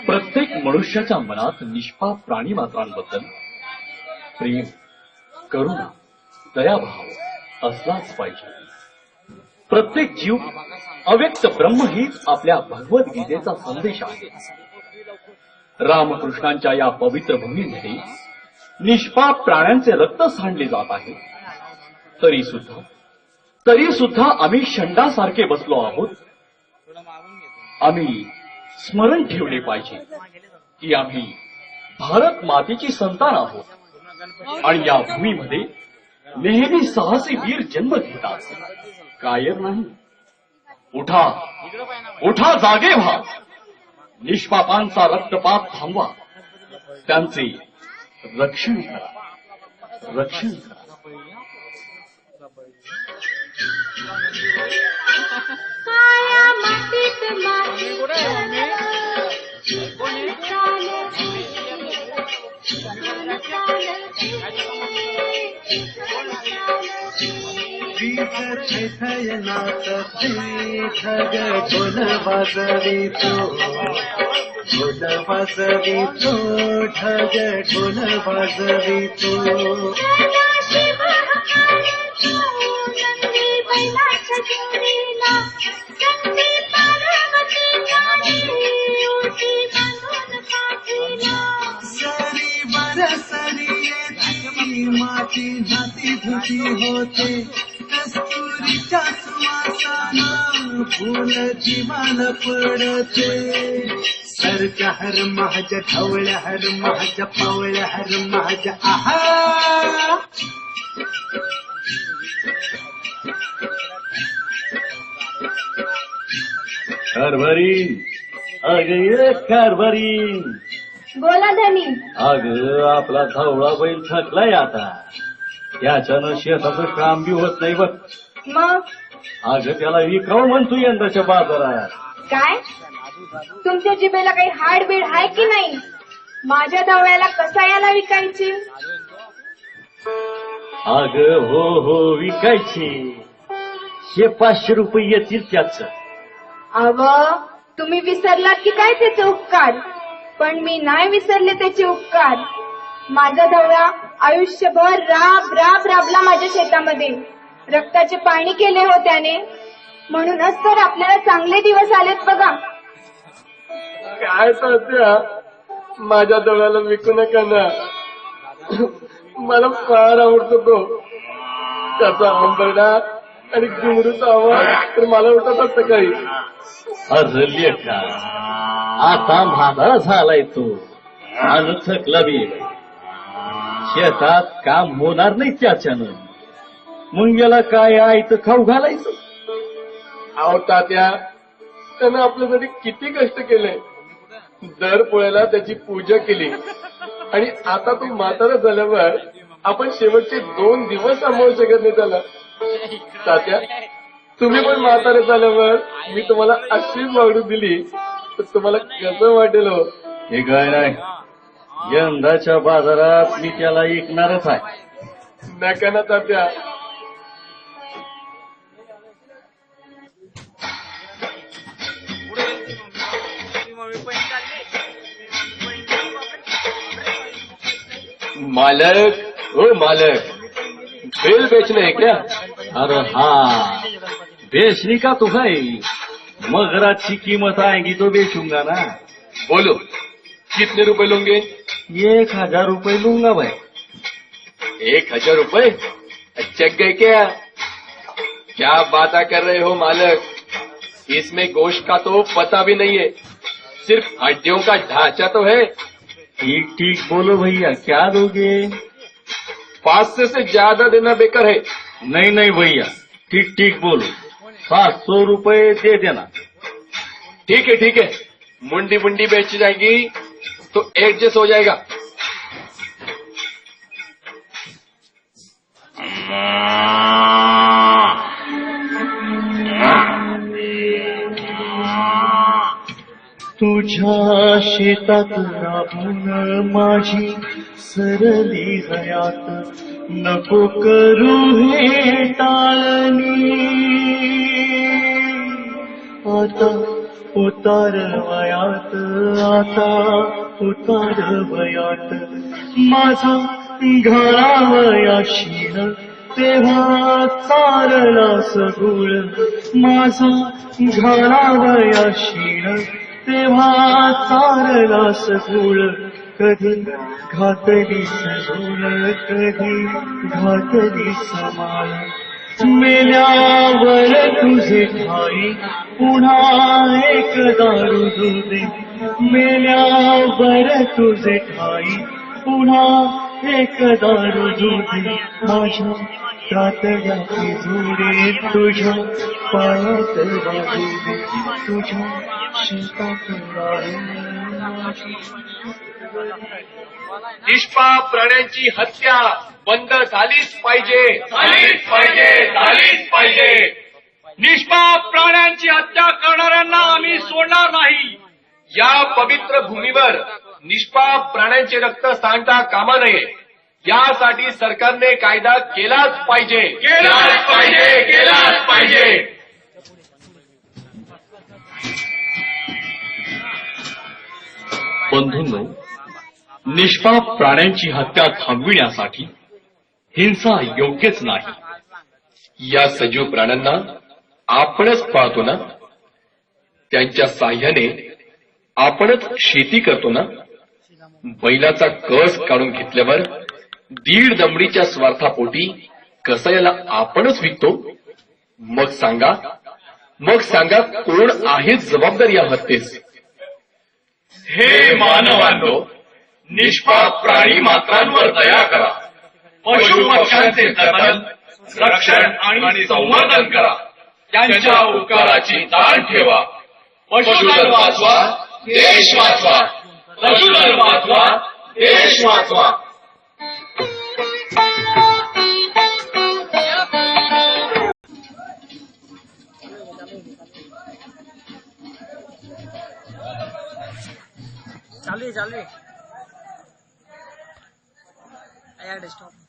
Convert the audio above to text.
प्रत्येक मनुष्याच्या मनात निष्पाप प्राणी मात्रांबद्दल प्रेम, करुणा, दयाभाव असलाच पाहिजे. प्रत्येक जीव अव्यक्त ब्रह्म हीच आपल्या भगवद्गीतेचा संदेश आहे. रामकृष्णांच्या या पवित्र भूमीमध्ये निष्पाप प्राण्यांचे रक्त सांडले जात आहे. तरी सुद्धा आम्ही षंडासारखे बसलो आहोत. आम्ही स्मरण ठेवले पाहिजे की आम्ही भारत मातेची संतान आहोत आणि या भूमीमध्ये नेहमी साहसी वीर जन्म घेतात. कायर नाही. उठा, उठा, जागे व्हा. निष्पापांचा रक्तपात थांबवा. त्यांचे रक्षण करा, रक्षण करा. थयनाथ ढग ढोल वाजवितो, ढोल वाजवितो, ढग ढोल वाजवितो. माती नाती धुती होते, कस्तुरीच्या सुवासानं फुल जीवन पडते. सरच्या हर महाज, ढवळ्या हर महाज, पावळ्या हर महाज. आहा, कारभारीन, अगं कारभारीन. बोला धनी. अग आपला धावळा बैल थकलाय आता. त्याच्यानं शेताचं काम बी होत नाही बघ. मग अगं त्याला विकाव म्हणतो यंदाच्या बाजारात. काय तुमच्या जिभेला काही हाडबीड आहे की नाही? माझ्या धावळ्याला कसा याला विकायची? अग हो विकायची. हे 500 रुपये येतील त्याच. अव तुम्ही विसरलात की काय त्याचे उपकार? पण मी नाही विसरले त्याचे उपकार. माझा धावळा आयुष्यभर राबला माझ्या शेतामध्ये. रक्ताचे पाणी केले हो त्याने. म्हणूनच तर आपल्याला चांगले दिवस आलेत बघा. काय सध्या माझ्या डोळ्याला विकू नका ना. मला फार आवडतो तो. त्याचा अंबरडा आणि घुंगरूचा आवाज तर मला उठत असतं काही. अरे लेका, आता म्हातारा झालाय तो आणि थकला बी. शेतात काम होणार नाही त्याच्यानं. मुंग्याला काय आहे तर खाऊ घालायचं. अहो तात्या, त्यानं आपल्यासाठी किती कष्ट केले. दर पोळ्याला त्याची पूजा केली आणि आता तो म्हातारा झाल्यावर आपण शेवटचे 2 दिवस सांभाळू शकत नाही त्याला. तात्या, तुम्ही पण म्हातारे झाल्यावर मी तुम्हाला अशीच वागणूक दिली तर तुम्हाला कसं वाटेल हो? हे काय नाही, यंदाच्या बाजारात मी त्याला ऐकणारच आहे. नका ना तात्या. मालक, ओ मालक, बेल बेचना है क्या? अरे हाँ, बेचने का तो है. मगरात की कीमत आएगी तो बेचूंगा ना. बोलो, कितने रुपए लोगे? 1000 रुपये लूंगा भाई. 1000 रुपए? चक गए क्या बात कर रहे हो मालक? इसमें गोश्त का तो पता भी नहीं है, सिर्फ हड्डियों का ढांचा तो है. ठीक बोलो भैया, क्या दोगे? 500 से ज्यादा देना बेकार है. नहीं भैया, ठीक बोलो. 700 रुपये दे देना. ठीक है. मुंडी मुंडी बेच जाएगी तो एडजस्ट हो जाएगा. तुझ्या शेतात राबून माझी सरली हयात. नको करू हे टाळणी. उतार वयात आता उतार वयात माझा घालावया शीण तेव्हा चाललास गुळ माझा घालावया शीण तेव्हा चाललास गुळ कधी घातलीस झोळ कधी घातलीस माळ मेल्यावर तुझे ठाई पुन्हा एकदा रुजू दे मेल्यावर तुझे ठाई पुन्हा एकदा रुजू दे माझ्या कातड्याची जोडे तुझ्या पायात वाजू दे तुझ्या शेतात निष्पाप प्राण्यांची हत्या बंद झालीच पाहिजे झालीच पाहिजे झालीच पाहिजे. निष्पाप प्राण्यांची हत्या करणाऱ्यांना आम्ही सोडणार नाही. या पवित्र भूमीवर निष्पाप प्राण्यांचे रक्त सांडता कामा नये यासाठी सरकारने कायदा केलाच पाहिजे केलाच पाहिजे केलाच पाहिजे. बंधूंनो, निष्पाप प्राण्यांची हत्या थांबविण्यासाठी हिंसा योग्यच नाही. या सजीव प्राण्यांना आपणच पाळतो ना, त्यांच्या साह्याने आपणच शेती करतो ना. बैलाचा कस काढून घेतल्यावर 1.5 दमडीच्या स्वार्थापोटी कसायाला आपणच विकतो. मग सांगा कोण आहे जबाबदार या हत्येस. हे मानवांनो, निष्पाप प्राणी मात्रांवर दया करा. पशु पक्ष्यांचे जतन रक्षण आणि संवर्धन करा. त्यांच्या उपकाराची ताण ठेवा. पशुधन वाचवा, देश वाचवा. पशुधन वाचवा, देश वाचवा. चालू आहे. स्टॉप.